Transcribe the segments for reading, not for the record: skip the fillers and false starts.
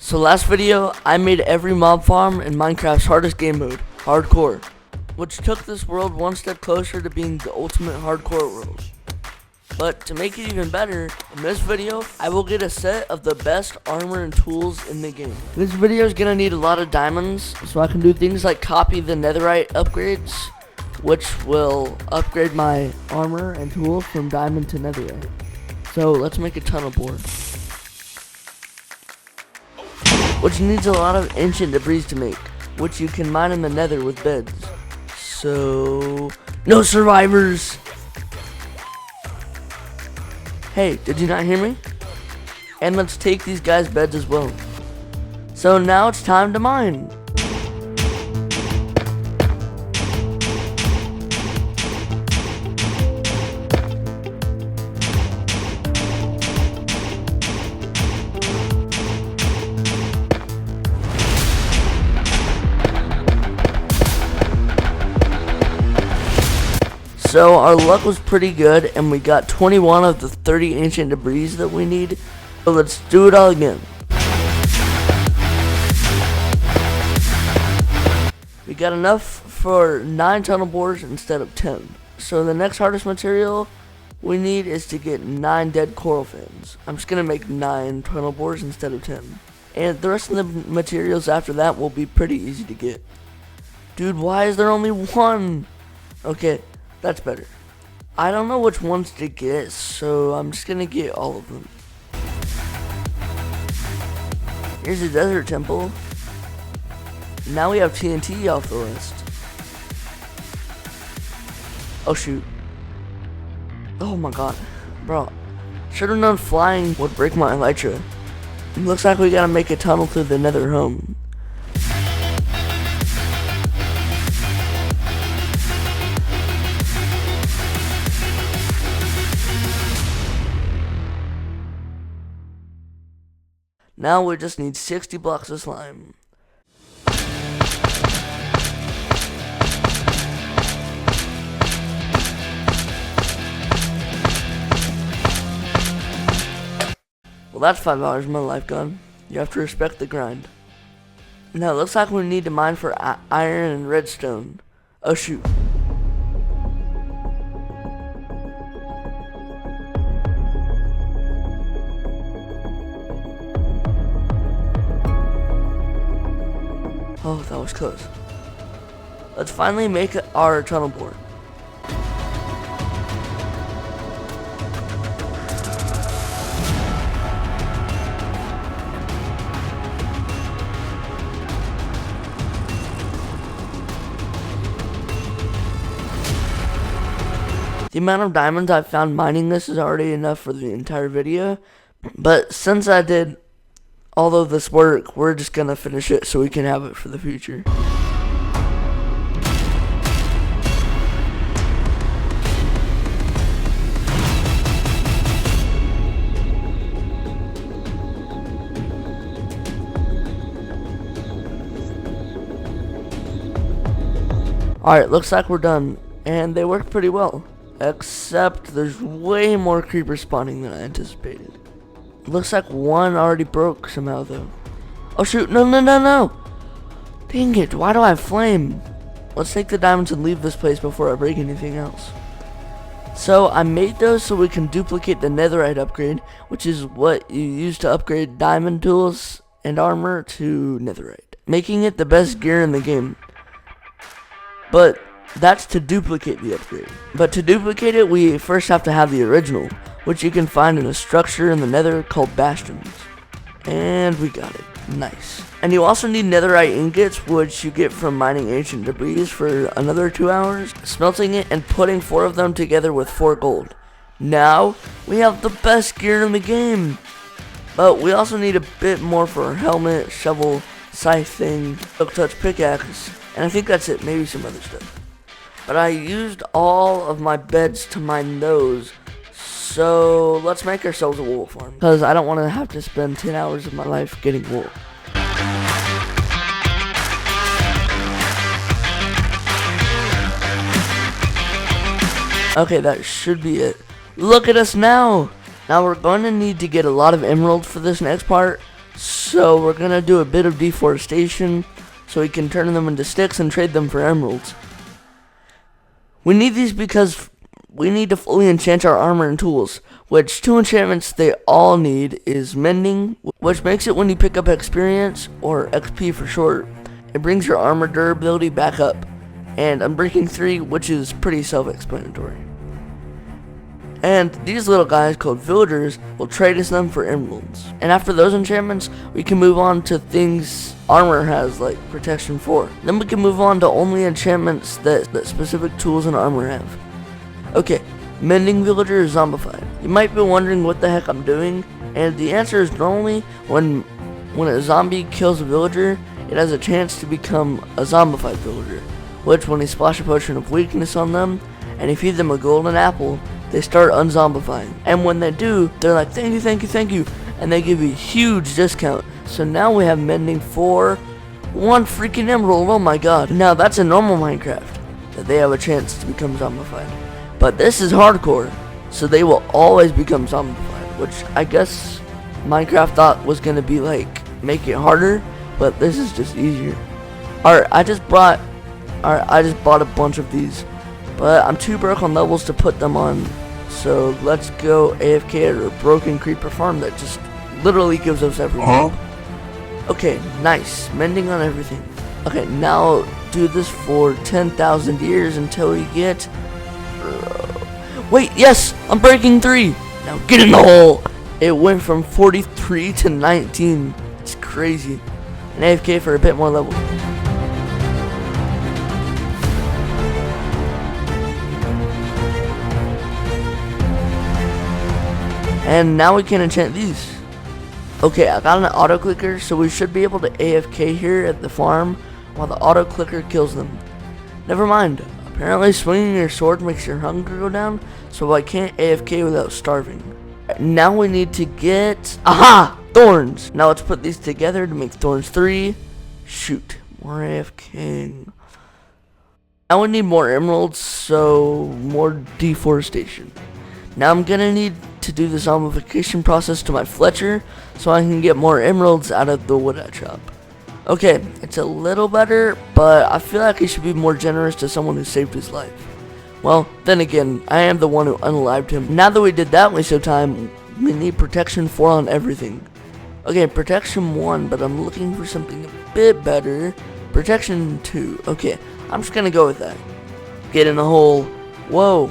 So last video, I made every mob farm in Minecraft's hardest game mode, Hardcore, which took this world one step closer to being the ultimate hardcore world. But to make it even better, in this video, I will get a set of the best armor and tools in the game. This video is gonna need a lot of diamonds, so I can do things like copy the netherite upgrades, which will upgrade my armor and tools from diamond to netherite. So let's make a tunnel board, which needs a lot of ancient debris to make, which you can mine in the nether with beds. So, no survivors! Hey, did you not hear me? And let's take these guys' beds as well. So now it's time to mine. So our luck was pretty good, and we got 21 of the 30 ancient debris that we need. So let's do it all again. We got enough for 9 tunnel boards instead of 10. So the next hardest material we need is to get 9 dead coral fins. I'm just gonna make 9 tunnel boards instead of 10. And the rest of the materials after that will be pretty easy to get. Dude, why is there only one? Okay. That's better. I don't know which ones to get, so I'm just gonna get all of them. Here's a desert temple. Now we have TNT off the list. Oh shoot. Oh my god. Bro, should have known flying would break my elytra. It looks like we gotta make a tunnel through the nether home. Now we just need 60 blocks of slime. Well, that's 5 hours of my life gone. You have to respect the grind. Now it looks like we need to mine for iron and redstone. Oh shoot. Oh, that was close. Let's finally make our tunnel board. The amount of diamonds I've found mining this is already enough for the entire video, but since I did all of this work, we're just gonna finish it so we can have it for the future. Alright, looks like we're done, and they worked pretty well, except there's way more creepers spawning than I anticipated. Looks like one already broke somehow though. Oh shoot, no. Dang it, why do I have flame? Let's take the diamonds and leave this place before I break anything else. So I made those so we can duplicate the netherite upgrade, which is what you use to upgrade diamond tools and armor to netherite, making it the best gear in the game. But that's to duplicate the upgrade. But to duplicate it, we first have to have the original, which you can find in a structure in the nether called bastions. And we got it. Nice. And you also need netherite ingots, which you get from mining ancient debris for another 2 hours, smelting it, and putting 4 of them together with 4 gold. Now, we have the best gear in the game. But we also need a bit more for our helmet, shovel, scythe thing, silk touch pickaxe, and I think that's it, maybe some other stuff. But I used all of my beds to mine those. So let's make ourselves a wool farm, because I don't want to have to spend 10 hours of my life getting wool. Okay, that should be it. Look at us now! Now we're going to need to get a lot of emeralds for this next part, So we're gonna do a bit of deforestation so we can turn them into sticks and trade them for emeralds. We need these because we need to fully enchant our armor and tools, which two enchantments they all need is mending, which makes it when you pick up experience, or XP for short, it brings your armor durability back up, and Unbreaking 3, which is pretty self-explanatory. And these little guys called villagers will trade us them for emeralds. And after those enchantments, we can move on to things armor has, like protection 4. Then we can move on to only enchantments that specific tools and armor have. Okay, mending villager is zombified. You might be wondering what the heck I'm doing, and the answer is normally when a zombie kills a villager, it has a chance to become a zombified villager, which when you splash a potion of weakness on them, and you feed them a golden apple, they start unzombifying. And when they do, they're like, thank you, thank you, thank you, and they give you a huge discount. So now we have mending for 1 freaking emerald, oh my god. Now that's in normal Minecraft, that they have a chance to become zombified. But this is hardcore, so they will always become zombified, which I guess Minecraft thought was gonna be like, make it harder, but this is just easier. Alright, I just bought a bunch of these, but I'm too broke on levels to put them on, so let's go AFK at a broken creeper farm that just literally gives us everything. Okay, nice, mending on everything. Okay, now do this for 10,000 years until we get... Wait, yes, I'm breaking 3. Now get in the hole. It went from 43 to 19. It's crazy. And AFK for a bit more level. And now we can enchant these. Okay, I got an auto clicker, so we should be able to AFK here at the farm while the auto clicker kills them. Never mind. Apparently swinging your sword makes your hunger go down, so I can't AFK without starving. Now we need to get... Aha! Thorns! Now let's put these together to make thorns 3. Shoot. More AFKing. Now we need more emeralds, so more deforestation. Now I'm gonna need to do the zombification process to my Fletcher, so I can get more emeralds out of the wood I chop. Okay, it's a little better, but I feel like he should be more generous to someone who saved his life. Well, then again, I am the one who unalived him. Now that we did that waste of time, we need protection 4 on everything. Okay, protection 1, but I'm looking for something a bit better. Protection 2. Okay, I'm just gonna go with that. Get in the hole. Whoa.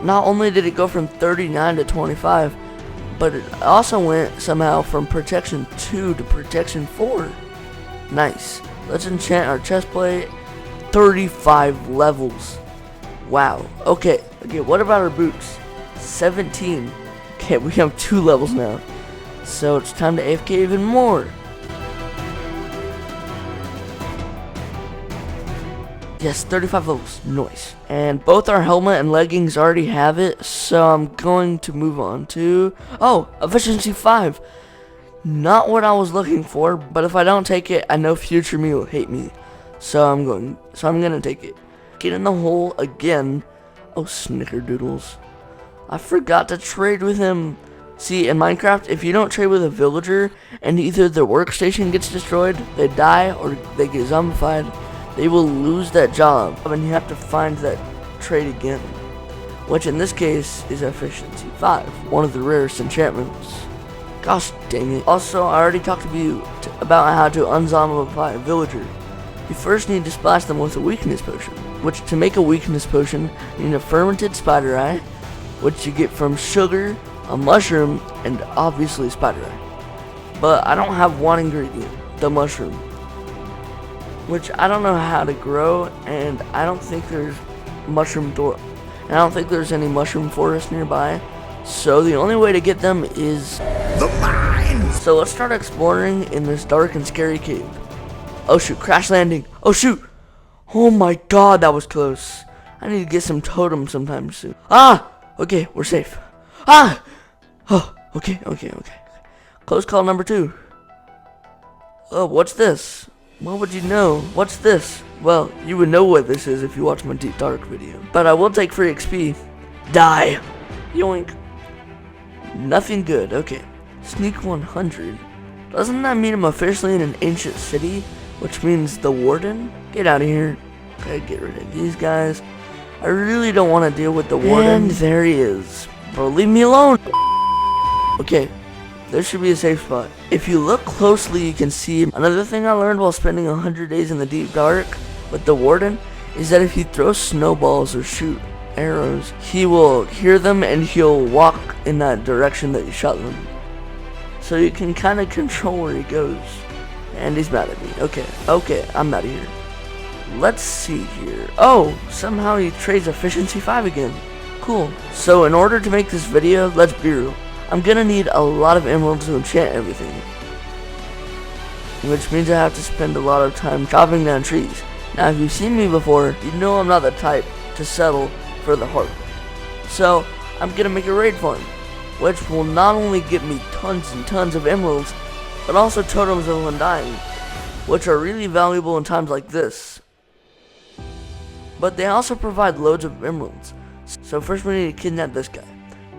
Not only did it go from 39 to 25, but it also went somehow from protection 2 to protection 4. Nice. Let's enchant our chestplate. 35 levels. Wow. Okay, what about our boots? 17. Okay, we have 2 levels now. So it's time to AFK even more. Yes, 35 levels. Nice. And both our helmet and leggings already have it, so I'm going to move on to... Oh, efficiency 5. Not what I was looking for, but if I don't take it, I know future me will hate me. So I'm gonna take it. Get in the hole again. Oh, snickerdoodles. I forgot to trade with him. See, in Minecraft, if you don't trade with a villager, and either their workstation gets destroyed, they die, or they get zombified, they will lose that job, and you have to find that trade again. Which in this case is efficiency 5, one of the rarest enchantments. Gosh dang it. Also, I already talked to you about how to unzombify a villager. You first need to splash them with a weakness potion, which to make a weakness potion, you need a fermented spider eye, which you get from sugar, a mushroom, and obviously spider eye. But I don't have one ingredient, the mushroom, which I don't know how to grow, and I don't think there's and I don't think there's any mushroom forest nearby. So the only way to get them is the mines. So let's start exploring in this dark and scary cave. Oh shoot, crash landing. Oh shoot. Oh my god, that was close. I need to get some totems sometime soon. Ah! Okay, we're safe. Ah! Oh, okay. Close call number 2. Oh, what's this? What would you know? What's this? Well, you would know what this is if you watch my Deep Dark video. But I will take free XP. Die! Yoink. Nothing good. Okay. Sneak 100. Doesn't that mean I'm officially in an ancient city? Which means the warden? Get out of here. Okay, get rid of these guys. I really don't want to deal with the warden. And there he is. Bro, leave me alone. Okay, there should be a safe spot. If you look closely, you can see another thing I learned while spending 100 days in the deep dark with the warden is that if you throw snowballs or shoot arrows, he will hear them and he'll walk in that direction that you shot them. So you can kind of control where he goes. And he's mad at me. Okay, I'm out of here. Let's see here. Oh, somehow he trades efficiency 5 again. Cool. So in order to make this video, let's be real. I'm gonna need a lot of emeralds to enchant everything. Which means I have to spend a lot of time chopping down trees. Now if you've seen me before, you know I'm not the type to settle for the heart. So I'm gonna make a raid farm, which will not only get me tons and tons of emeralds, but also totems of undying, which are really valuable in times like this. But they also provide loads of emeralds. So first we need to kidnap this guy.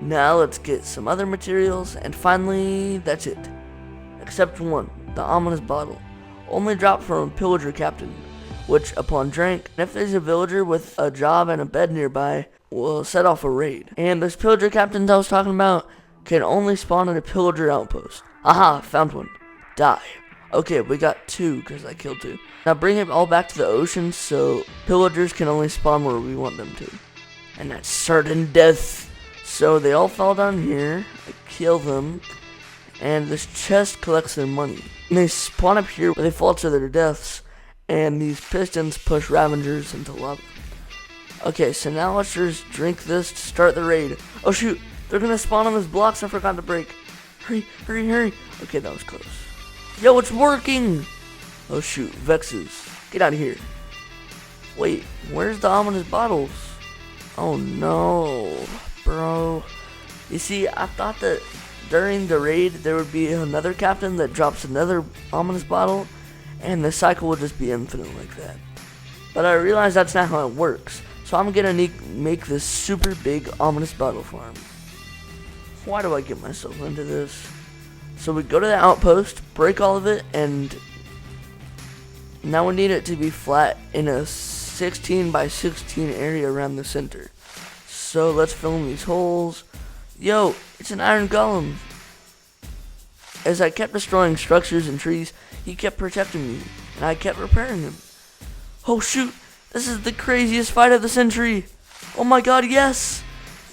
Now let's get some other materials, and finally, that's it. Except one, the ominous bottle. Only dropped from a pillager captain, which upon drink, if there's a villager with a job and a bed nearby, will set off a raid. And those pillager captains I was talking about can only spawn at a pillager outpost. Aha, found one. Die. Okay, we got 2 because I killed 2. Now bring it all back to the ocean so pillagers can only spawn where we want them to. And that's certain death. So they all fall down here, I kill them, and this chest collects their money. And they spawn up here where they fall to their deaths, and these pistons push ravengers into lava. Okay, so now let's just drink this to start the raid. Oh shoot, they're gonna spawn on those blocks I forgot to break. Hurry, hurry, hurry. Okay, that was close. Yo, it's working! Oh shoot, Vexes. Get out of here. Wait, where's the ominous bottles? Oh no, bro. You see, I thought that during the raid there would be another captain that drops another ominous bottle, and the cycle would just be infinite like that. But I realized that's not how it works, so I'm gonna make this super big ominous bottle farm. Why do I get myself into this? So we go to the outpost, break all of it, and now we need it to be flat in a 16 by 16 area around the center. So let's fill in these holes. Yo, it's an iron golem. As I kept destroying structures and trees, he kept protecting me, and I kept repairing him. Oh shoot, this is the craziest fight of the century. Oh my god, yes!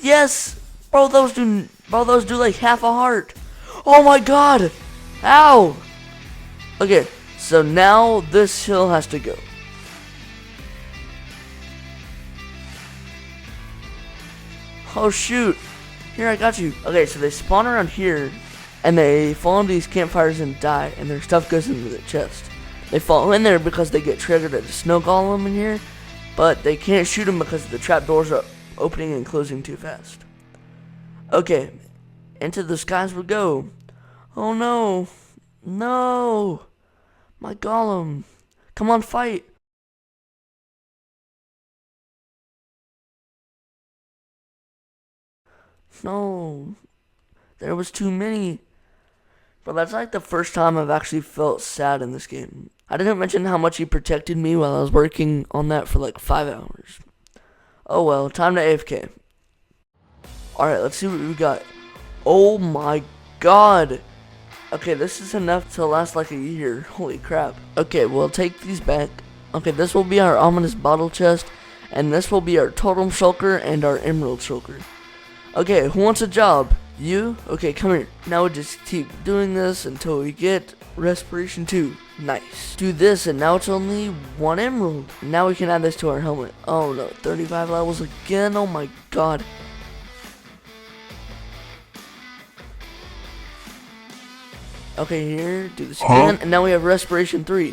Yes! Bro, those do like half a heart. Oh my god! Ow! Okay, so now this hill has to go. Oh shoot! Here, I got you. Okay, so they spawn around here, and they fall into these campfires and die, and their stuff goes into the chest. They fall in there because they get triggered at a snow golem in here, but they can't shoot them because the trapdoors are opening and closing too fast. Okay, into the skies we go. Oh no! No! My golem! Come on, fight! No! There was too many! But that's like the first time I've actually felt sad in this game. I didn't mention how much he protected me while I was working on that for like 5 hours. Oh well, time to AFK. Alright, let's see what we got. Oh my god! Okay, this is enough to last like a year. Holy crap. Okay, we'll take these back. Okay, this will be our ominous bottle chest, and this will be our totem shulker and our emerald shulker. Okay, who wants a job? You? Okay, come here. Now we just keep doing this until we get respiration 2. Nice. Do this, and now it's only 1 emerald. Now we can add this to our helmet. Oh no, 35 levels again. Oh my god. Okay, here, do this again, and now we have respiration 3.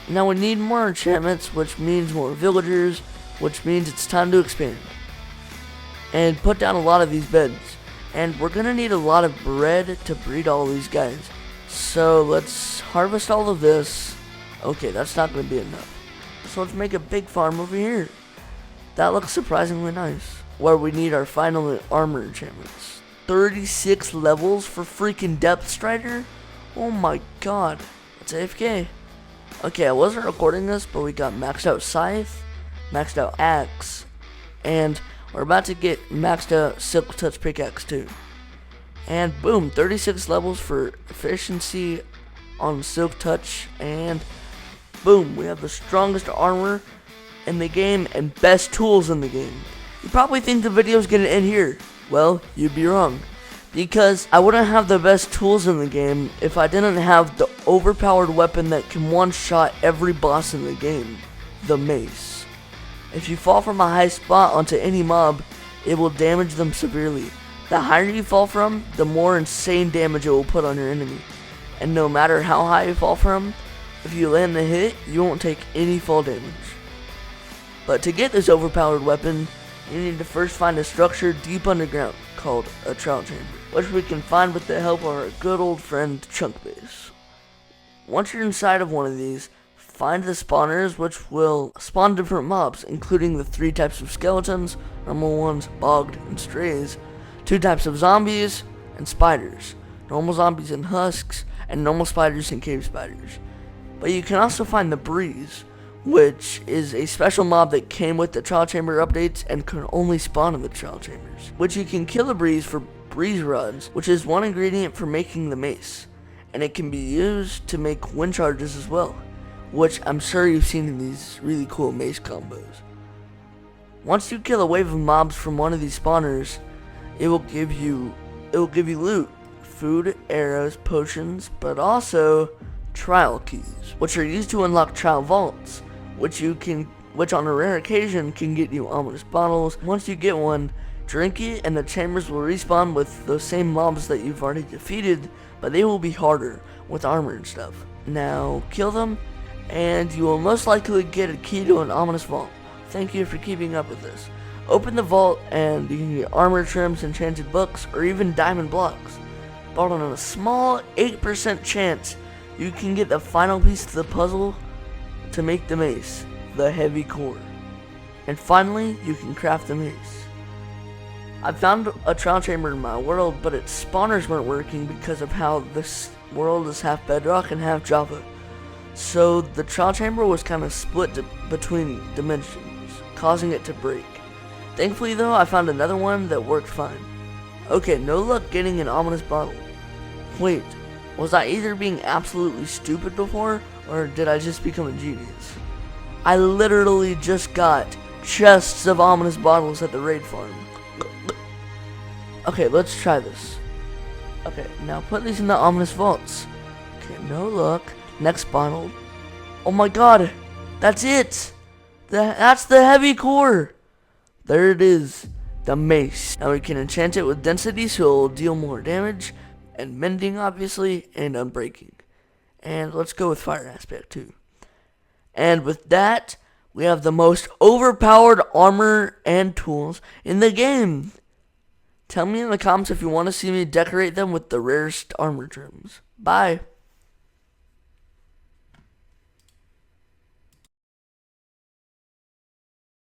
Now we need more enchantments, which means more villagers, which means it's time to expand. And put down a lot of these beds. And we're gonna need a lot of bread to breed all these guys. So let's harvest all of this. Okay, that's not gonna be enough. So let's make a big farm over here. That looks surprisingly nice. Where we need our final armor enchantments. 36 levels for freaking Depth Strider? Oh my god. That's AFK. Okay, I wasn't recording this, but we got maxed out scythe, maxed out axe, and we're about to get maxed out silk touch pickaxe too. And boom, 36 levels for efficiency on silk touch, and boom, we have the strongest armor in the game and best tools in the game. You probably think the video's gonna end here. Well, you'd be wrong, because I wouldn't have the best tools in the game if I didn't have the overpowered weapon that can one-shot every boss in the game, the mace. If you fall from a high spot onto any mob, it will damage them severely. The higher you fall from, the more insane damage it will put on your enemy. And no matter how high you fall from, if you land the hit, you won't take any fall damage. But to get this overpowered weapon, you need to first find a structure deep underground called a trial chamber, which we can find with the help of our good old friend Chunk Base. Once you're inside of one of these, find the spawners, which will spawn different mobs, including the 3 types of skeletons, normal ones, bogged, and strays, 2 types of zombies, and spiders, normal zombies and husks, and normal spiders and cave spiders. But you can also find the breeze, which is a special mob that came with the trial chamber updates and can only spawn in the trial chambers, which you can kill the breeze for breeze rods, which is one ingredient for making the mace, and it can be used to make wind charges as well, which I'm sure you've seen in these really cool mace combos. Once you kill a wave of mobs from one of these spawners, it will give you loot, food, arrows, potions, but also trial keys, which are used to unlock trial vaults, which on a rare occasion can get you ominous bottles. Once you get one, drink it and the chambers will respawn with those same mobs that you've already defeated, but they will be harder with armor and stuff. Now kill them and you will most likely get a key to an ominous vault. Thank you for keeping up with this. Open the vault and you can get armor trims, enchanted books, or even diamond blocks. But on a small 8% chance, you can get the final piece to the puzzle to make the mace, the heavy core. And finally, you can craft the mace. I found a trial chamber in my world, but its spawners weren't working because of how this world is half bedrock and half Java. So the trial chamber was kind of split between dimensions, causing it to break. Thankfully though, I found another one that worked fine. Okay, no luck getting an ominous bottle. Wait, was I either being absolutely stupid before, or did I just become a genius? I literally just got chests of ominous bottles at the raid farm. Okay, let's try this. Okay, now put these in the ominous vaults. Okay, no luck. Next bottle. Oh my god, that's it! That's the heavy core! There it is, the mace. Now we can enchant it with density so it will deal more damage, and mending obviously, and unbreaking. And let's go with fire aspect too. And with that, we have the most overpowered armor and tools in the game. Tell me in the comments if you want to see me decorate them with the rarest armor trims. Bye.